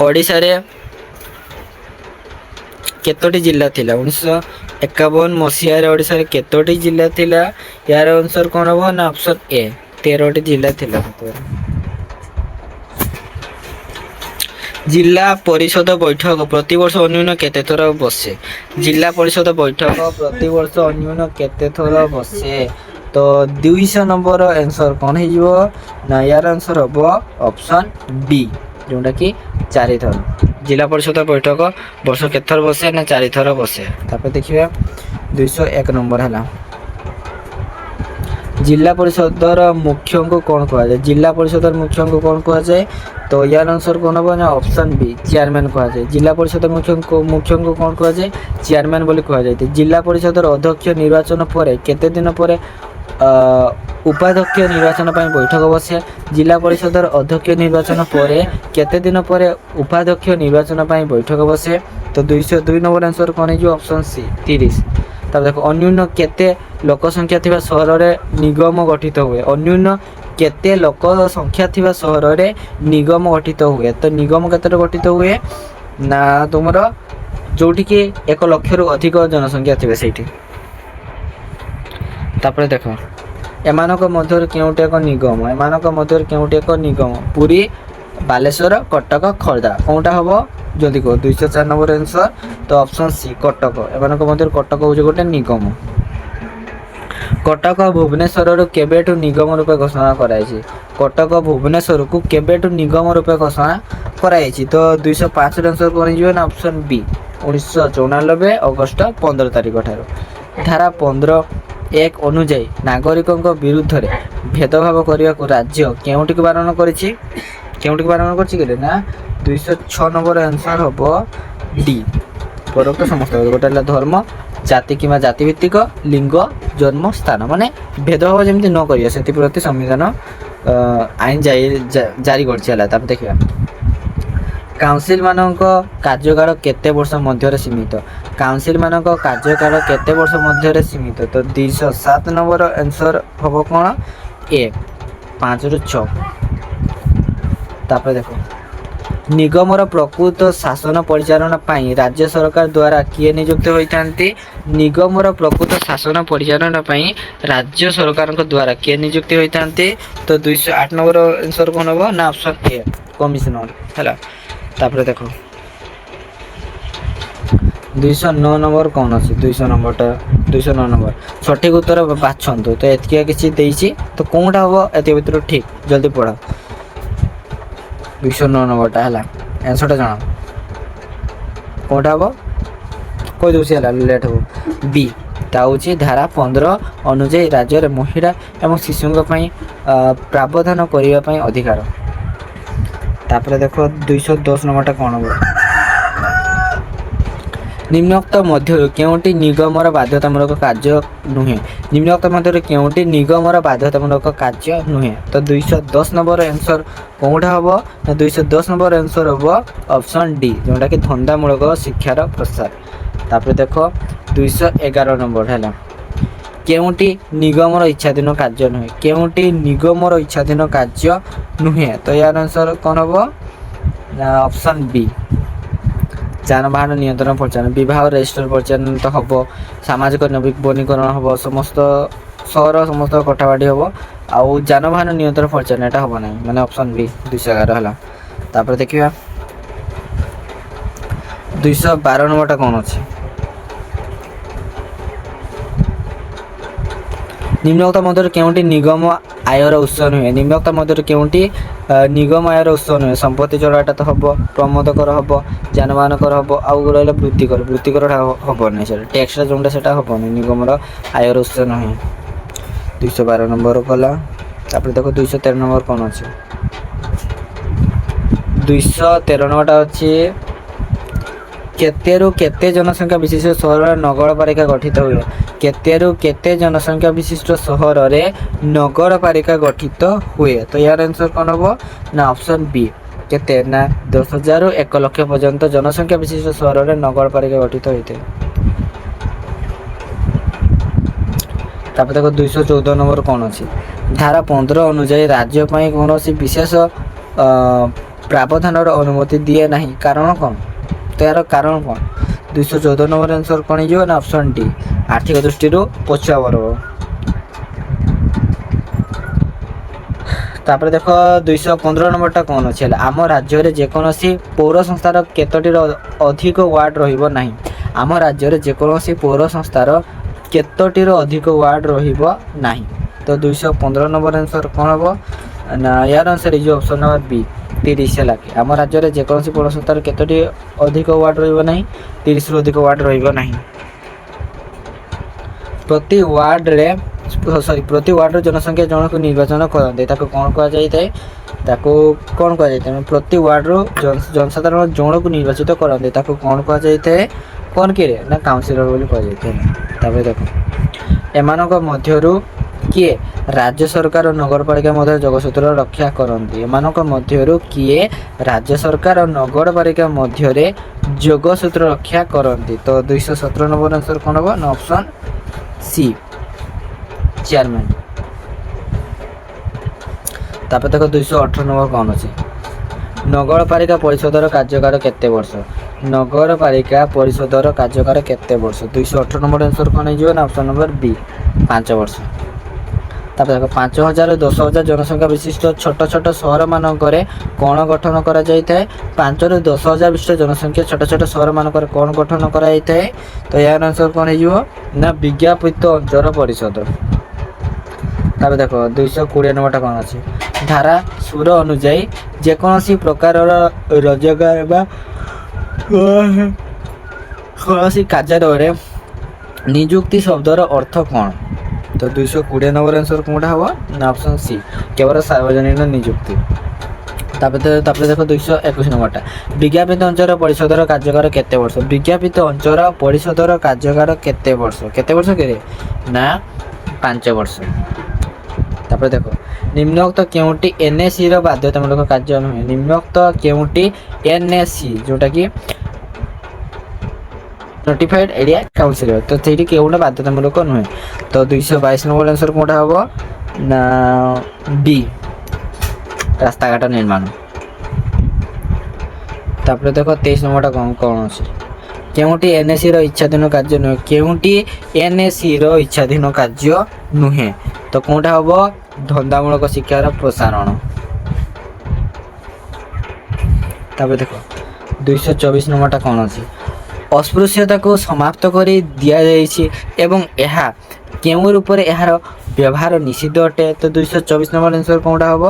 ଓଡ଼ିଶାରେ କେତୋଟି ଜିଲ୍ଲା ଥିଲା? 1951 ମସିହାରେ ଓଡ଼ିଶାରେ କେତୋଟି ଜିଲ୍ଲା ଥିଲା? ୟାର ଆନ୍ସର କ'ଣ ହେବ ନା ଅପସନ୍ ଏ, 13ଟି ଜିଲ୍ଲା ଥିଲା। ଜିଲ୍ଲା ପରିଷଦ ବୈଠକ ପ୍ରତିବର୍ଷ ଅନ୍ୟୁନ କେତେ ଥର ବସେ? ଜିଲ୍ଲା ପରିଷଦ ବୈଠକ ପ୍ରତିବର୍ଷ ଅନ୍ୟୁନ କେତେ ଥର ବସେ? ତ 200 ନମ୍ବର ଆନ୍ସର କ'ଣ ହେଇଯିବ ନା ୟାର ଆନ୍ସର ହେବ ଅପସନ୍ ଡି, ଯେଉଁଟାକି 4 ଥର। ଜିଲ୍ଲା ପରିଷଦ ବୈଠକ ବର୍ଷ କେତେ ଥର ବସେ ନା 4 ଥର ବସେ। ତାପରେ ଦେଖିବା 201 ନମ୍ବର ହେଲା, ଜିଲ୍ଲା ପରିଷଦର ମୁଖ୍ୟଙ୍କୁ କ'ଣ କୁହାଯାଏ? ଜିଲ୍ଲା ପରିଷଦର ମୁଖ୍ୟଙ୍କୁ କ'ଣ କୁହାଯାଏ? ତ ୟାର ଆନ୍ସର କ'ଣ ହେବ ନା ଅପସନ୍ ବି, ଚେୟାରମ୍ୟାନ୍ କୁହାଯାଏ। ଜିଲ୍ଲା ପରିଷଦ ମୁଖ୍ୟଙ୍କୁ କ'ଣ କୁହାଯାଏ? ଚେୟାରମ୍ୟାନ୍ ବୋଲି କୁହାଯାଇଥାଏ। ଜିଲ୍ଲା ପରିଷଦର ଅଧ୍ୟକ୍ଷ ନିର୍ବାଚନ ପରେ କେତେ ଦିନ ପରେ ଉପାଧ୍ୟକ୍ଷ ନିର୍ବାଚନ ପାଇଁ ବୈଠକ ବସେ? ଜିଲ୍ଲା ପରିଷଦର ଅଧ୍ୟକ୍ଷ ନିର୍ବାଚନ ପରେ କେତେ ଦିନ ପରେ ଉପାଧ୍ୟକ୍ଷ ନିର୍ବାଚନ ପାଇଁ ବୈଠକ ବସେ? ତ 202 ନମ୍ବର ଆନ୍ସର କ'ଣ ହେଇଯିବ ଅପସନ୍ ସି, 30। ତାପରେ ଦେଖ ଅନ୍ୟୁନ କେତେ ଲୋକ ସଂଖ୍ୟା ଥିବା ସହରରେ ନିଗମ ଗଠିତ ହୁଏ? ଅନ୍ୟୁନ କେତେ ଲୋକ ସଂଖ୍ୟା ଥିବା ସହରରେ ନିଗମ ଗଠିତ ହୁଏ? ତ ନିଗମ କେତେଟା ଗଠିତ ହୁଏ ନା ତୁମର ଯୋଉଠିକି 1 ଲକ୍ଷରୁ ଅଧିକ ଜନସଂଖ୍ୟା ଥିବେ ସେଇଠି। ତାପରେ ଦେଖ ଏମାନଙ୍କ ମଧ୍ୟରୁ କେଉଁଠି ଏକ ନିଗମ? ଏମାନଙ୍କ ମଧ୍ୟରୁ କେଉଁଠି ଏକ ନିଗମ? ପୁରୀ, ବାଲେଶ୍ୱର, କଟକ, ଖୋର୍ଦ୍ଧା। କୋଉଟା ହେବ ଜଲ୍ଦି କୁହ? 204 ନମ୍ବର ଆନ୍ସର ତ ଅପସନ୍ ସି, କଟକ। ଏମାନଙ୍କ ମଧ୍ୟରୁ କଟକ ହେଉଛି ଗୋଟେ ନିଗମ। କଟକ ଭୁବନେଶ୍ୱରରୁ କେବେଠୁ ନିଗମ ରୂପେ ଘୋଷଣା କରାଯାଇଛି? କଟକ ଭୁବନେଶ୍ୱରକୁ କେବେଠୁ ନିଗମ ରୂପେ ଘୋଷଣା କରାଯାଇଛି? ତ 205 ଆନ୍ସର କ'ଣ ହେଇଯିବ ନା ଅପସନ୍ ବି, 1994 ଅଗଷ୍ଟ 15 ତାରିଖ ଠାରୁ। ଧାରା 15(1) ଅନୁଯାୟୀ ନାଗରିକଙ୍କ ବିରୁଦ୍ଧରେ ଭେଦଭାବ କରିବାକୁ ରାଜ୍ୟ କେଉଁଠିକୁ ବାରଣ କରିଛି? କେଉଁଠିକୁ ବାରଣ କରିଛି କହିଲେ ନା 206 ନମ୍ବର ଆନ୍ସର ହେବ ଡି, ପରୋକ୍ତ ସମସ୍ତ। ଗୋଟେ ହେଲା ଧର୍ମ, ଜାତି କିମ୍ବା ଜାତିଭିତ୍ତିକ, ଲିଙ୍ଗ, ଜନ୍ମ ସ୍ଥାନ, ମାନେ ଭେଦଭାବ ଯେମିତି ନ କରିବା ସେଥିପ୍ରତି ସମ୍ବିଧାନ ଆଇନ ଜାରି କରିଛି ହେଲା। ତାପରେ ଦେଖିବା କାଉନସିଲ ମାନଙ୍କ କାର୍ଯ୍ୟକାଳ କେତେ ବର୍ଷ ମଧ୍ୟରେ ସୀମିତ? କାଉନସିଲ ମାନଙ୍କ କାର୍ଯ୍ୟକାଳ କେତେ ବର୍ଷ ମଧ୍ୟରେ ସୀମିତ? ତ 207 ନମ୍ବର ଆନ୍ସର ହେବ କ'ଣ? ଏ, 5ରୁ 6। ତାପରେ ଦେଖ ନିଗମର ପ୍ରକୃତ ଶାସନ ପରିଚାଳନା ପାଇଁ ରାଜ୍ୟ ସରକାର ଦ୍ୱାରା କିଏ ନିଯୁକ୍ତ ହୋଇଥାନ୍ତି? ନିଗମର ପ୍ରକୃତ ଶାସନ ପରିଚାଳନା ପାଇଁ ରାଜ୍ୟ ସରକାରଙ୍କ ଦ୍ୱାରା କିଏ ନିଯୁକ୍ତି ହୋଇଥାନ୍ତି? ତ 208 ନମ୍ବର ଆନ୍ସର କ'ଣ ହେବ ନା ଅପସନ୍ ଏ, କମିଶନର ହେଲା। ତାପରେ ଦେଖ 209 ନମ୍ବର କ'ଣ ଅଛି? 209 ନମ୍ବର ସଠିକ ଉତ୍ତର ବାଛନ୍ତୁ। ତ ଏତିକି କିଛି ଦେଇଛି, ତ କୋଉଟା ହେବ ଏତିକି ଭିତରୁ ଠିକ୍? ଜଲ୍ଦି ପଢ଼। 209 ନମ୍ବରଟା ହେଲା ଆନ୍ସରଟା ଜଣା କୋଉଟା ହେବ? କହିଦେଉଛି ହେଲା, ଲେଟ୍ ହେବ। ବି, ତା ହେଉଛି ଧାରା 15 ଅନୁଯାୟୀ ରାଜ୍ୟରେ ମହିଳା ଏବଂ ଶିଶୁଙ୍କ ପାଇଁ ପ୍ରାବଧାନ କରିବା ପାଇଁ ଅଧିକାର। ତାପରେ ଦେଖ 210 ନମ୍ବରଟା କ'ଣ ହେବ? ନିମ୍ନୋକ୍ତ ମଧ୍ୟରୁ କେଉଁଟି ନିଗମର ବାଧ୍ୟତାମୂଳକ କାର୍ଯ୍ୟ ନୁହେଁ? ନିମ୍ନୋକ୍ତ ମଧ୍ୟରୁ କେଉଁଟି ନିଗମର ବାଧ୍ୟତାମୂଳକ କାର୍ଯ୍ୟ ନୁହେଁ? ତ 210 ନମ୍ବର ଆନ୍ସର କୋଉଟା ହେବ ନା 210 ନମ୍ବର ଆନ୍ସର ହେବ ଅପସନ୍ ଡି, ଯେଉଁଟାକି ଧନ୍ଦାମୂଳକ ଶିକ୍ଷାର ପ୍ରସାର। ତାପରେ ଦେଖ 211 ନମ୍ବର ହେଲା, କେଉଁଟି ନିଗମର ଇଚ୍ଛାଧୀନ କାର୍ଯ୍ୟ ନୁହେଁ? କେଉଁଟି ନିଗମର ଇଚ୍ଛାଧୀନ କାର୍ଯ୍ୟ ନୁହେଁ? ତ ୟାର ଆନ୍ସର କ'ଣ ହେବ ନା ଅପସନ୍ ବି, যানবাহন নিয়ন্ত্ରଣ ପରିଚାଳନା, ବିବାହ ରେଜିଷ୍ଟର ପରିଚାଳନା ତ ହେବ, ସାମାଜିକ ନବୀକରଣ ହେବ, ସମସ୍ତ ସହର ସମସ୍ତ କୋଠାବାଡ଼ି ହେବ, ଆଉ ଯାନବାହନ ନିୟନ୍ତ୍ରଣ ପରିଚାଳନା ଏଇଟା ହେବ ନାହିଁ, ମାନେ ଅପସନ୍ ବି 211 ହେଲା। ତାପରେ ଦେଖିବା 212 ନମ୍ବରଟା କ'ଣ ଅଛି। ନିମ୍ନୋକ୍ତ ମଧ୍ୟରୁ କେଉଁଟି ନିଗମ ଆୟର ଉତ୍ସ ନୁହେଁ? ନିମ୍ନୋକ୍ତ ମଧ୍ୟରୁ କେଉଁଟି ନିଗମ ଆୟର ଉତ୍ସ ନୁହେଁ? ସମ୍ପତ୍ତି ଚଢ଼ାଟା ତ ହେବ, ପ୍ରମୋଦ କର ହେବ, ଯାନବାହନ କର ହେବ, ଆଉ ରହିଲା ବୃତ୍ତିକର। ବୃତ୍ତିକରଟା ହେବନି, ସେଟା ଟ୍ୟାକ୍ସଟା ଯେଉଁଟା ସେଟା ହେବନି, ନିଗମର ଆୟର ଉତ୍ସ ନୁହେଁ। 212 ନମ୍ବର ଗଲା। ତାପରେ ଦେଖ 213 ନମ୍ବର କ'ଣ ଅଛି। 213 ନମ୍ବରଟା ଅଛି କେତେରୁ କେତେ ଜନସଂଖ୍ୟା ବିଶିଷ୍ଟ ସହରରେ ନଗରପାଳିକା ଗଠିତ ହୁଏ? କେତେରୁ କେତେ ଜନସଂଖ୍ୟା ବିଶିଷ୍ଟ ସହରରେ ନଗରପାଳିକା ଗଠିତ ହୁଏ? ତ ୟାର ଆନ୍ସର୍ କ'ଣ ହେବ ନା ଅପସନ୍ ବି। କେତେ ନା 10,000ରୁ 1 ଲକ୍ଷ ପର୍ଯ୍ୟନ୍ତ ଜନସଂଖ୍ୟା ବିଶିଷ୍ଟ ସହରରେ ନଗରପାଳିକା ଗଠିତ ହୋଇଥାଏ। ତାପରେ ଦେଖ 214 ନମ୍ବର କ'ଣ ଅଛି। ଧାରା 15 ଅନୁଯାୟୀ ରାଜ୍ୟ ପାଇଁ କୌଣସି ବିଶେଷ ପ୍ରାବଧାନର ଅନୁମତି ଦିଏ ନାହିଁ, କାରଣ କ'ଣ? ତ ଏହାର କାରଣ କ'ଣ? 214 ନମ୍ବର ଆନ୍ସର୍ କ'ଣ ହେଇଯିବ ନା ଅପସନ୍ ଡି, ଆର୍ଥିକ ଦୃଷ୍ଟିରୁ ପଛୁଆ ବର୍ଗ। ତାପରେ ଦେଖ 215 ନମ୍ବରଟା କ'ଣ ଅଛି ହେଲା। ଆମ ରାଜ୍ୟରେ ଯେକୌଣସି ପୌର ସଂସ୍ଥାର କେତୋଟିର ଅଧିକ ୱାର୍ଡ ରହିବ ନାହିଁ? ଆମ ରାଜ୍ୟରେ ଯେକୌଣସି ପୌର ସଂସ୍ଥାର କେତୋଟିର ଅଧିକ ୱାର୍ଡ ରହିବ ନାହିଁ? ତ 215 ନମ୍ବର ଆନ୍ସର୍ କ'ଣ ହେବ ନା ୟାର ଆନ୍ସର୍ ହେଇଯିବ ଅପସନ୍ ନମ୍ବର ବି, 30 ହେଲା। ଆମ ରାଜ୍ୟରେ ଯେକୌଣସି ପୌର ସଂସ୍ଥାର କେତୋଟି ଅଧିକ ୱାର୍ଡ ରହିବ ନାହିଁ? 30ରୁ ଅଧିକ ୱାର୍ଡ ରହିବ ନାହିଁ। ପ୍ରତି ୱାର୍ଡର ଜନସଂଖ୍ୟା ଜଣକୁ ନିର୍ବାଚନ କରନ୍ତି, ତାକୁ କ'ଣ କୁହାଯାଇଥାଏ? ତାକୁ କ'ଣ କୁହାଯାଇଥାଏ? ପ୍ରତି ୱାର୍ଡରୁ ଜନସାଧାରଣ ଜଣକୁ ନିର୍ବାଚିତ କରନ୍ତି, ତାକୁ କ'ଣ କୁହାଯାଇଥାଏ? କ'ଣ କିରେ ନା କାଉନସିଲର ବୋଲି କୁହାଯାଇଥାଏ। ତାପରେ ଦେଖ ଏମାନଙ୍କ ମଧ୍ୟରୁ କିଏ ରାଜ୍ୟ ସରକାର ଓ ନଗରପାଳିକା ମଧ୍ୟରେ ଯୋଗସୂତ୍ର ରକ୍ଷା କରନ୍ତି? ଏମାନଙ୍କ ମଧ୍ୟରୁ କିଏ ରାଜ୍ୟ ସରକାର ଓ ନଗରପାଳିକା ମଧ୍ୟରେ ଯୋଗସୂତ୍ର ରକ୍ଷା କରନ୍ତି? ତ 217 ନମ୍ବର ଆନ୍ସର୍ କ'ଣ ହେବ ନା ଅପସନ୍ ସି, ଚେୟାରମ୍ୟାନ୍। ତାପରେ ଦେଖ 218 ନମ୍ବର କ'ଣ ଅଛି। ନଗରପାଳିକା ପରିଷଦର କାର୍ଯ୍ୟକାଳ କେତେ ବର୍ଷ? ନଗରପାଳିକା ପରିଷଦର କାର୍ଯ୍ୟକାଳ କେତେ ବର୍ଷ? 218 ନମ୍ବର ଆନ୍ସର୍ କ'ଣ ହେଇଯିବ ନା ଅପସନ୍ ନମ୍ବର ବି, 5 ବର୍ଷ। ତାପରେ ଦେଖ 5,000ରୁ 10,000 ଜନସଂଖ୍ୟା ବିଶିଷ୍ଟ ଛୋଟ ଛୋଟ ସହରମାନଙ୍କରେ କ'ଣ ଗଠନ କରାଯାଇଥାଏ? 5ରୁ 10,000 ବିଶିଷ୍ଟ ଜନସଂଖ୍ୟା ଛୋଟ ଛୋଟ ସହରମାନଙ୍କରେ କ'ଣ ଗଠନ କରାଯାଇଥାଏ? ତ ଏହାର ଆନ୍ସର୍ କ'ଣ ହେଇଯିବ ନା ବିଜ୍ଞାପିତ ଅଞ୍ଚଳ ପରିଷଦ। ତାପରେ ଦେଖ 220 ନମ୍ବରଟା କ'ଣ ଅଛି। ଧାରା 16 ଅନୁଯାୟୀ ଯେକୌଣସି ପ୍ରକାରର ରୋଜଗାର ବା କୌଣସି କାର୍ଯ୍ୟାଳୟରେ ନିଯୁକ୍ତି ଶବ୍ଦର ଅର୍ଥ କ'ଣ? ତ 220 ନମ୍ବର ଆନ୍ସର୍ କୋଉଟା ହେବ ନା ଅପସନ୍ ସି, କେବଳ ସାର୍ବଜନୀନ ନିଯୁକ୍ତି। ତାପରେ ଦେଖ 221 ନମ୍ବରଟା। ବିଜ୍ଞାପିତ ଅଞ୍ଚଳ ପରିଷଦର କାର୍ଯ୍ୟକାଳ କେତେ ବର୍ଷ? ବିଜ୍ଞାପିତ ଅଞ୍ଚଳ ପରିଷଦର କାର୍ଯ୍ୟକାଳ କେତେ ବର୍ଷ? କେତେ ବର୍ଷ କେରେ ନା 5 ବର୍ଷ। ତାପରେ ଦେଖ ନିମ୍ନୋକ୍ତ କେଉଁଟି NSCର ବାଧ୍ୟତାମୂଳକ କାର୍ଯ୍ୟ ନୁହେଁ? ନିମ୍ନୋକ୍ତ କେଉଁଟି NSC ଯେଉଁଟାକି ନୋଟିଫାଇଡ୍ ଏରିଆ କାଉନସିଲର, ତ ସେଇଠି କେଉଁଟା ବାଧ୍ୟତାମୂଳକ ନୁହେଁ? ତ 222 ନମ୍ବର ଆନ୍ସର୍ କୋଉଟା ହେବ ନା ବି, ରାସ୍ତାଘାଟ ନିର୍ମାଣ। ତାପରେ ଦେଖ 23 ନମ୍ବରଟା କ'ଣ ଅଛି। କେଉଁଟି NSCର ଇଚ୍ଛାଧୀନ କାର୍ଯ୍ୟ ନୁହେଁ? କେଉଁଟି NSCର ଇଚ୍ଛାଧୀନ କାର୍ଯ୍ୟ ନୁହେଁ? ତ କୋଉଟା ହେବ ଧନ୍ଦାମୂଳକ ଶିକ୍ଷାର ପ୍ରସାରଣ। ତାପରେ ଦେଖ 224 ନମ୍ବରଟା କ'ଣ ଅଛି। ଅସ୍ପୃଶ୍ୟତାକୁ ସମାପ୍ତ କରି ଦିଆଯାଇଛି ଏବଂ ଏହା କେଉଁ ରୂପରେ ଏହାର ବ୍ୟବହାର ନିଷିଦ୍ଧ ଅଟେ? ତ 224 ନମ୍ବର ଆନ୍ସର୍ କୋଉଟା ହେବ?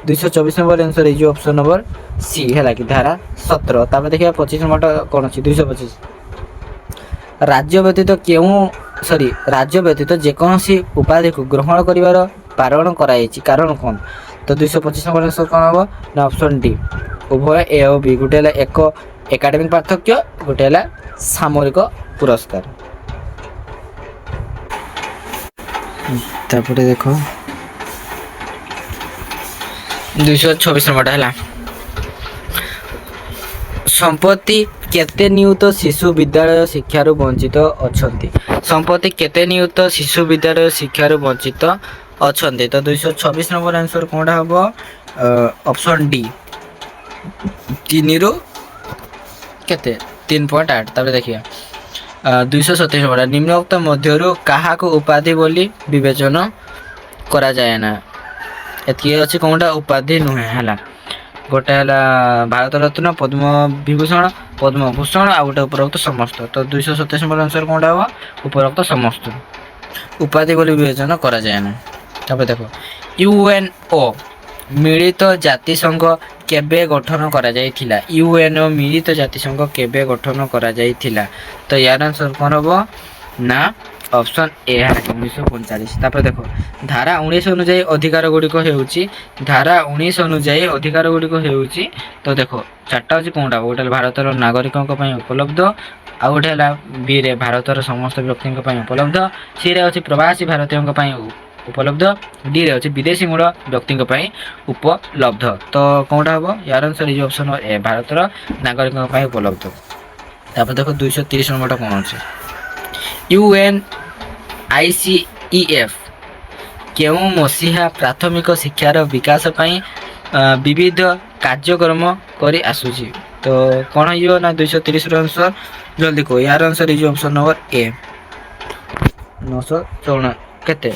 224 ନମ୍ବର ଆନ୍ସର୍ ହେଇଯିବ ଅପସନ୍ ନମ୍ବର ସି, ହେଲା କି ଧାରା 17। ତାପରେ ଦେଖିବା 25 ନମ୍ବରଟା କ'ଣ ଅଛି। 225 ରାଜ୍ୟ ବ୍ୟତୀତ ଯେକୌଣସି ଉପାଧିକୁ ଗ୍ରହଣ କରିବାର ବାରଣ କରାଯାଇଛି, କାରଣ କ'ଣ? ତ 225 ନମ୍ବର ଆନ୍ସର୍ କ'ଣ ହେବ ନା ଅପସନ୍ ଡି, ଉଭୟ ଏ ଓ ବି। ଗୋଟେ ହେଲା ଏକ ଏକାଡେମିକ୍ ପାର୍ଥକ୍ୟ, ଗୋଟେ ହେଲା ସାମରିକ ପୁରସ୍କାର। ତାପରେ ଦେଖ 226 ନମ୍ବରଟା ହେଲା। ସମ୍ପ୍ରତି କେତେ ନିୟୁତ ଶିଶୁ ବିଦ୍ୟାଳୟ ଶିକ୍ଷାରୁ ବଞ୍ଚିତ ଅଛନ୍ତି? ସମ୍ପ୍ରତି କେତେ ନିୟୁତ ଶିଶୁ ବିଦ୍ୟାଳୟ ଶିକ୍ଷାରୁ ବଞ୍ଚିତ ଅଛନ୍ତି? ତ 226 ନମ୍ବର ଆନ୍ସର୍ କୋଉଟା ହେବ ଅପସନ୍ ଡି, 3ରୁ କେତେ 3.8 ତାପରେ ଦେଖିବା 227 ନମ୍ବର ନିମ୍ନୋକ୍ତ ମଧ୍ୟରୁ କାହାକୁ ଉପାଧି ବୋଲି ବିବେଚନ କରାଯାଏ ନା ଏତିକି ଅଛି କୋଉଟା ଉପାଧି ନୁହେଁ ହେଲା ଗୋଟେ ହେଲା ଭାରତ ରତ୍ନ ପଦ୍ମ ବିଭୂଷଣ ପଦ୍ମଭୂଷଣ ଆଉ ଗୋଟେ ଉପରୋକ୍ତ ସମସ୍ତ ତ 227 ନମ୍ବର ଆନ୍ସର କୋଉଟା ହବ ଉପରୋକ୍ତ ସମସ୍ତ ଉପାଧି ବୋଲି ବିବେଚନା କରାଯାଏ ନା ତାପରେ ଦେଖ ୟୁଏନଓ ମିଳିତ ଜାତିସଂଘ କେବେ ଗଠନ କରାଯାଇଥିଲା ୟୁଏନଓ ମିଳିତ ଜାତିସଂଘ କେବେ ଗଠନ କରାଯାଇଥିଲା ତ ୟାର ଆନ୍ସର କ'ଣ ହବ ନା ଅପସନ୍ ଏ 1945 ତାପରେ ଦେଖ ଧାରା 19 ଅନୁଯାୟୀ ଅଧିକାର ଗୁଡ଼ିକ ହେଉଛି ଧାରା 19 ଅନୁଯାୟୀ ଅଧିକାର ଗୁଡ଼ିକ ହେଉଛି ତ ଦେଖ ଚାରିଟା ଅଛି କୋଉଟା ଗୋଟେ ଭାରତର ନାଗରିକଙ୍କ ପାଇଁ ଉପଲବ୍ଧ ଆଉ ଗୋଟେ ହେଲା ବି ରେ ଭାରତର ସମସ୍ତ ବ୍ୟକ୍ତିଙ୍କ ପାଇଁ ଉପଲବ୍ଧ ସି ରେ ଅଛି ପ୍ରବାସୀ ଭାରତୀୟଙ୍କ ପାଇଁ ଉପଲବ୍ଧ ଡି ରେ ଅଛି ବିଦେଶୀ ମୂଳ ବ୍ୟକ୍ତିଙ୍କ ପାଇଁ ଉପଲବ୍ଧ ତ କୋଉଟା ହବ ୟାର ଆନ୍ସର ଇଜ ଅପସନ୍ ଏ ଭାରତର ନାଗରିକଙ୍କ ପାଇଁ ଉପଲବ୍ଧ ତାପରେ ଦେଖ 230 ନମ୍ବରଟା କ'ଣ ଅଛି UNICEF କେଉଁ ମସିହା ପ୍ରାଥମିକ ଶିକ୍ଷାର ବିକାଶ ପାଇଁ ବିବିଧ କାର୍ଯ୍ୟକ୍ରମ କରି ଆସୁଛି ତ କ'ଣ ହେଇଯିବ ନା 230 ର ଆନ୍ସର ଜଲ୍ଦି କୁହ ୟାର answer is option number A 954 କେତେ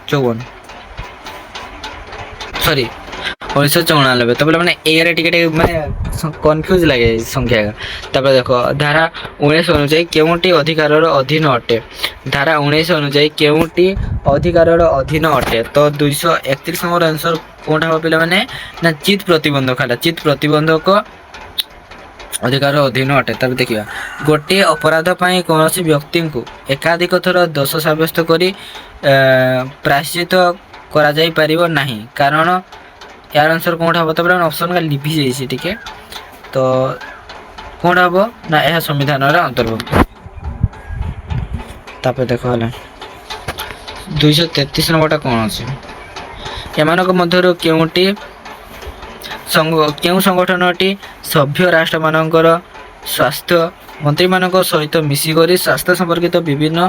54 ସରି 1994 ତାପରେ ମାନେ ଏ ରେ ଟିକେ ମାନେ କନଫ୍ୟୁଜ ଲାଗେ ସଂଖ୍ୟା ତାପରେ ଦେଖ ଧାରା 19 ଅନୁଯାୟୀ କେଉଁଟି ଅଧିକାରର ଅଧୀନ ଅଟେ ଧାରା 19 ଅନୁଯାୟୀ କେଉଁଟି ଅଧିକାରର ଅଧୀନ ଅଟେ ତ 231 ନମ୍ବର ଆନ୍ସର କୋଉଟା ହବ ପିଲାମାନେ ନା ଚିତ ପ୍ରତିବନ୍ଧକ ହେଲା ଚିତ ପ୍ରତିବନ୍ଧକ ଅଧିକାର ଅଧୀନ ଅଟେ ତାପରେ ଦେଖିବା ଗୋଟିଏ ଅପରାଧ ପାଇଁ କୌଣସି ବ୍ୟକ୍ତିଙ୍କୁ ଏକାଧିକ ଥର ଦୋଷ ସାବ୍ୟସ୍ତ କରି ପ୍ରାୟଶ୍ଚିତ କରାଯାଇ ପାରିବ ନାହିଁ କାରଣ यार आंसर कोड हबो तबरे ऑप्शन का लिभि जाइछि ठीक है तो कोड हबो ना यह संविधान रे अंतर्भुक्त तापर देखो हला 233 नंबरटा कोन अछि एमानक मध्यरु केउटी केउ संगठनटी सभ्य राष्ट्र मानकर स्वास्थ्य मंत्री मानक सहित मिसी करी स्वास्थ्य संपर्कित विभिन्न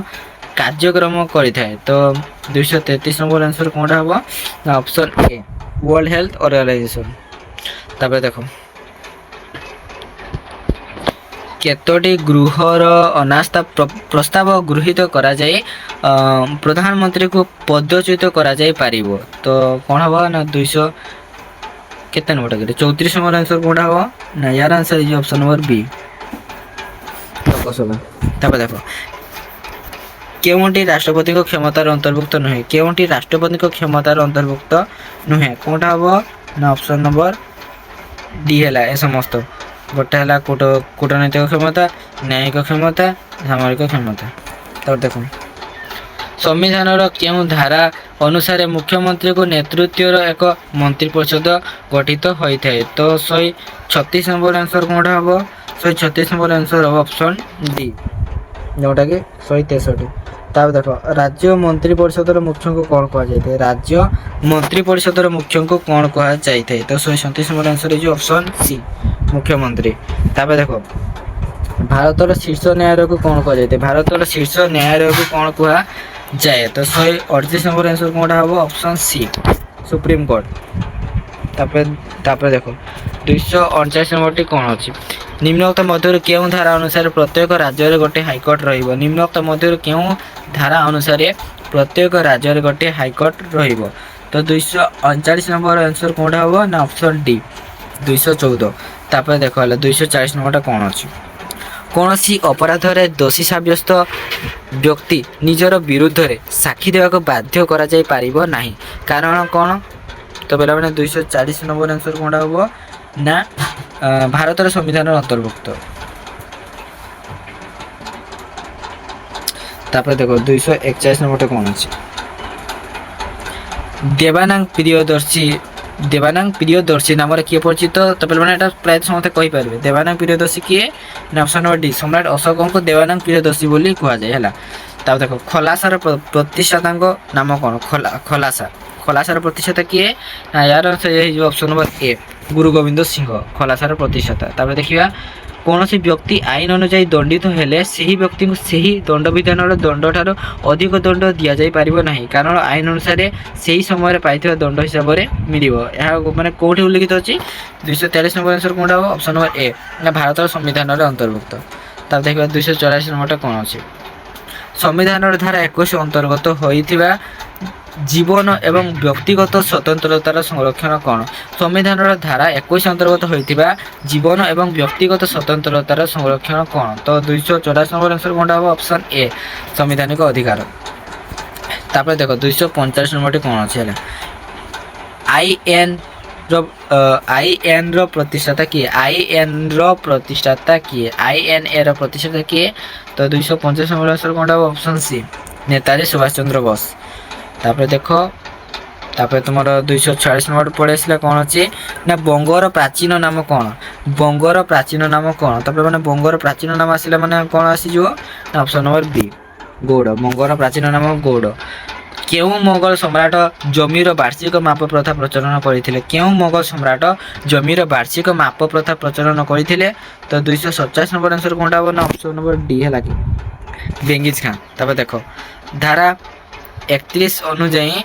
कार्यक्रम करिथाय तो 233 नंबर आंसर कोनटा हबो ना option A World Health Organization तापर देखो केतोटी गृहर अनास्था प्रस्ताव गृहीत करा जाय प्रधानमंत्री को पदच्युत करा जाय पारिबो तो कोन हबो ना 200 केते नंबर के 34 नंबर आंसर कोन हबो ना यार answer is option number B Lok Sabha तापर देखो केउंटी राष्ट्रपति को क्षमतार अंतर्भुक्त नुहे केउंटी राष्ट्रपति को क्षमतार अंतर्भुक्त नुहे कोनटा हबो ना ऑप्शन नंबर डी हैला ए समस्त गोटे हैला कूटनैतिक क्षमता न्यायिक क्षमता सामरिक क्षमता तो देखो संविधान केउ धारा अनुसार मुख्यमंत्री को नेतृत्व एक मंत्री परिषद गठित होता है तो 136 नंबर आंसर कोनटा हबो 136 नंबर आंसर हबो ऑप्शन डी जोटा कि 163 ताब देखो राज्य मंत्री परिषद मुख्य को कौन कह जाए राज्य मंत्री परिषद मुख्य को कौन कह जाए तो 137 number answer is option C मुख्यमंत्री ताब देखो भारतर शीर्ष न्यायालय को कौन कह जाए भारतर शीर्ष न्यायालय को कौन कह जाए तो 138 नंबर आंसर कौन हम ऑप्शन सी सुप्रीम कोर्ट तापर देखो 249 नंबर टी कौन अच्छी निम्नोक्त मध्य केउं धारा अनुसार प्रत्येक राज्य रे गोटे हाईकोर्ट रहिबो निम्नोक्त मध्य केउं धारा अनुसार प्रत्येक राज्य रे गोटे हाईकोर्ट रहिबो तो 239 नंबर आंसर कोनटा हबो ना ऑप्शन डी 214 तापर देखो हला 240 नंबरटा कोन अछि कोनोसी अपराध रे दोषी साब्यस्त व्यक्ति निजर विरुद्ध रे साक्षी देबाक बाध्य करा जाय पारिबो नाही कारण कोन तो बेला माने 240 नंबर आंसर कोनटा हबो ना भारतर संविधान अंतर्भुक्त तापर देखो 241 नंबर कौन अच्छे देवानंद प्रियदर्शी नाम किए परिचित तो मैंने प्राय समस्त कही पारे देवानंद प्रियदर्शी किए ऑप्शन नंबर डी सम्राट अशोक को देवानंद प्रियदर्शी बोली कह जाए है तापर देखो खलासार प्रतिष्ठाता नाम कौन खलासार प्रतिष्ठाता किए यार ऑप्शन नंबर ए गुरु गोविंद सिंह खलासार प्रतिष्ठाता तापर देखिए କୌଣସି ବ୍ୟକ୍ତି ଆଇନ ଅନୁଯାୟୀ ଦଣ୍ଡିତ ହେଲେ ସେହି ବ୍ୟକ୍ତିଙ୍କୁ ସେହି ଦଣ୍ଡବିଧାନର ଦଣ୍ଡଠାରୁ ଅଧିକ ଦଣ୍ଡ ଦିଆଯାଇପାରିବ ନାହିଁ, କାରଣ ଆଇନ ଅନୁସାରେ ସେହି ସମୟରେ ପାଇଥିବା ଦଣ୍ଡ ହିସାବରେ ମିଳିବ। ଏହା ମାନେ କେଉଁଠି ଉଲ୍ଲିଖିତ ଅଛି? 243 ନମ୍ବର ଆନ୍ସର କେଉଁଟା ହେବ? ଅପସନ୍ ନମ୍ବର ଏ, ନା ଭାରତର ସମ୍ବିଧାନରେ ଅନ୍ତର୍ଭୁକ୍ତ। ତାପରେ ଦେଖିବା 284 ନମ୍ବରଟା କ'ଣ ଅଛି? ସମ୍ବିଧାନର ଧାରା 21 ଅନ୍ତର୍ଗତ ହୋଇଥିବା ଜୀବନ ଏବଂ ବ୍ୟକ୍ତିଗତ ସ୍ୱତନ୍ତ୍ରତାର ସଂରକ୍ଷଣ କ'ଣ? ସମ୍ବିଧାନର ଧାରା 21 ଅନ୍ତର୍ଗତ ହୋଇଥିବା ଜୀବନ ଏବଂ ବ୍ୟକ୍ତିଗତ ସ୍ୱତନ୍ତ୍ରତାର ସଂରକ୍ଷଣ କ'ଣ? ତ 284 ନମ୍ବର ଆନ୍ସର କ'ଣଟା ହେବ? ଅପସନ୍ ଏ, ସାମ୍ବିଧାନିକ ଅଧିକାର। ତାପରେ ଦେଖ 245 ନମ୍ବରଟି କ'ଣ ଅଛି ହେଲା? ଆଇଏନ୍ ର ପ୍ରତିଷ୍ଠାତା କିଏ? ଆଇଏନ୍ ର ପ୍ରତିଷ୍ଠାତା କିଏ? ଆଇଏନ୍ଏ ର ପ୍ରତିଷ୍ଠାତା କିଏ? ତ 245 ନମ୍ବର ଆନ୍ସର କ'ଣଟା ହେବ? Option C, Netaji Subhash Chandra Bose. ତାପରେ ଦେଖ, ତାପରେ ତୁମର 246 ନମ୍ବର ପଳେଇ ଆସିଲା, କ'ଣ ଅଛି ନା ବଙ୍ଗର ପ୍ରାଚୀନ ନାମ କ'ଣ? ବଙ୍ଗର ପ୍ରାଚୀନ ନାମ କ'ଣ? ତାପରେ ମାନେ ବଙ୍ଗର ପ୍ରାଚୀନ ନାମ ଆସିଲା ମାନେ କ'ଣ ଆସିଯିବ? ନା ଅପସନ୍ ନମ୍ବର ବି, ଗୌଡ଼। ବଙ୍ଗର ପ୍ରାଚୀନ ନାମ ଗୌଡ଼। କେଉଁ ମୋଗଲ ସମ୍ରାଟ ଜମିର ବାର୍ଷିକ ମାପ ପ୍ରଥା ପ୍ରଚଳନ କରିଥିଲେ? କେଉଁ ମୋଗଲ ସମ୍ରାଟ ଜମିର ବାର୍ଷିକ ମାପ ପ୍ରଥା ପ୍ରଚଳନ କରିଥିଲେ? ତ 247 ନମ୍ବର ଆନ୍ସର କ'ଣଟା ହେବ? ନା ଅପସନ୍ ନମ୍ବର ଡି ହେଲା କି, ବେଙ୍ଗିଜ ଖାଁ। ତାପରେ ଦେଖ ଧାରା 31 ଅନୁଯାୟୀ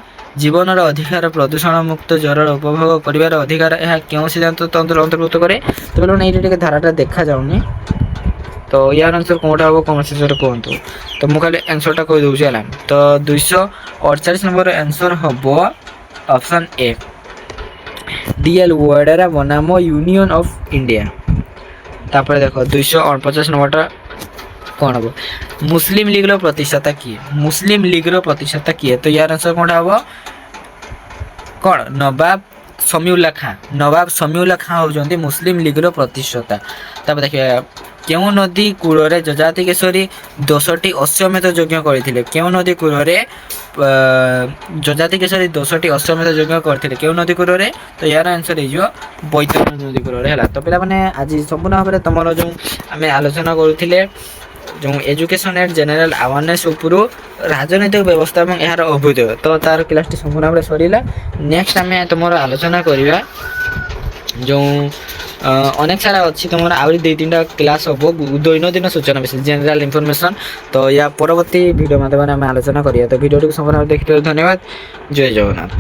ଜୀବନର ଅଧିକାର ପ୍ରଦୂଷଣ ମୁକ୍ତ ଜଳର ଉପଭୋଗ କରିବାର ଅଧିକାର ଏହା କେଉଁ ସିଦ୍ଧାନ୍ତ ତନ୍ତ୍ର ଅନ୍ତର୍ଭୁକ୍ତ କରେ? ତ ମାନେ ଏଇଟା ଟିକେ ଧାରାଟା ଦେଖାଯାଉନି, ତ ୟାର ଆନ୍ସର କେଉଁଟା ହେବ କମେଣ୍ଟ ସେକ୍ସନରେ କୁହନ୍ତୁ। ତ ମୁଁ ଖାଲି ଆନ୍ସରଟା କହିଦେଉଛି ହେଲା। ତ 248 ନମ୍ବର ଆନ୍ସର ହେବ ଅପସନ୍ ଏ, ଡିଏଲ୍ ୱାଡେରା ବନାମ ୟୁନିୟନ ଅଫ୍ ଇଣ୍ଡିଆ। ତାପରେ ଦେଖ 249 ନମ୍ବରଟା କ'ଣ ହେବ? ମୁସଲିମ ଲିଗ୍ର ପ୍ରତିଷ୍ଠାତା କିଏ? ମୁସଲିମ ଲିଗ୍ର ପ୍ରତିଷ୍ଠାତା କିଏ? ତ ୟାର ଆନ୍ସର କ'ଣଟା ହେବ? କ'ଣ? ନବାବ ସମିଉଲ୍ଲା ଖାଁ। ନବାବ ସମିଉଲ୍ଲା ଖାଁ ହେଉଛନ୍ତି ମୁସଲିମ ଲିଗ୍ର ପ୍ରତିଷ୍ଠାତା। ତାପରେ ଦେଖିବା କେଉଁ ନଦୀ କୂଳରେ ଯଯାତି କେଶରୀ 10ଟି ଅଶ୍ୱମେଧ ଯଜ୍ଞ କରିଥିଲେ? କେଉଁ ନଦୀ କୂଳରେ ଯଯାତି କେଶରୀ 10ଟି ଅଶ୍ୱମେଧ ଯଜ୍ଞ କରିଥିଲେ? କେଉଁ ନଦୀ କୂଳରେ? ତ ୟାର ଆନ୍ସର ହେଇଯିବ ବୈତରଣୀ ନଦୀ କୂଳରେ ହେଲା। ତ ପିଲାମାନେ ଆଜି ସମ୍ପୂର୍ଣ୍ଣ ଭାବରେ ତୁମର ଯେଉଁ ଆମେ ଆଲୋଚନା କରୁଥିଲେ ଯେଉଁ ଏଜୁକେସନ୍ ଆଣ୍ଡ ଜେନେରାଲ ଆୱାରନେସ୍ ଉପରୁ ରାଜନୈତିକ ବ୍ୟବସ୍ଥା ଏବଂ ଏହାର ଅଭ୍ୟୁଦୟ, ତ ତାର କ୍ଲାସ୍ଟି ସମ୍ପୂର୍ଣ୍ଣ ଭାବରେ ସରିଲା। ନେକ୍ସଟ ଆମେ ତୁମର ଆଲୋଚନା କରିବା ଯେଉଁ ଅନେକ ସାରା ଅଛି ତୁମର ଆହୁରି 2-3ଟା କ୍ଲାସ୍ ହେବ ଦୈନନ୍ଦିନ ସୂଚନା ବିଷୟ ଜେନେରାଲ ଇନଫର୍ମେସନ୍। ତ ୟା ପରବର୍ତ୍ତୀ ଭିଡ଼ିଓ ମାଧ୍ୟମରେ ଆମେ ଆଲୋଚନା କରିବା। ତ ଭିଡ଼ିଓଟିକୁ ସମ୍ପୂର୍ଣ୍ଣ ଭାବରେ ଦେଖିଥିବାରୁ ଧନ୍ୟବାଦ। ଜୟ ଜଗନ୍ନାଥ।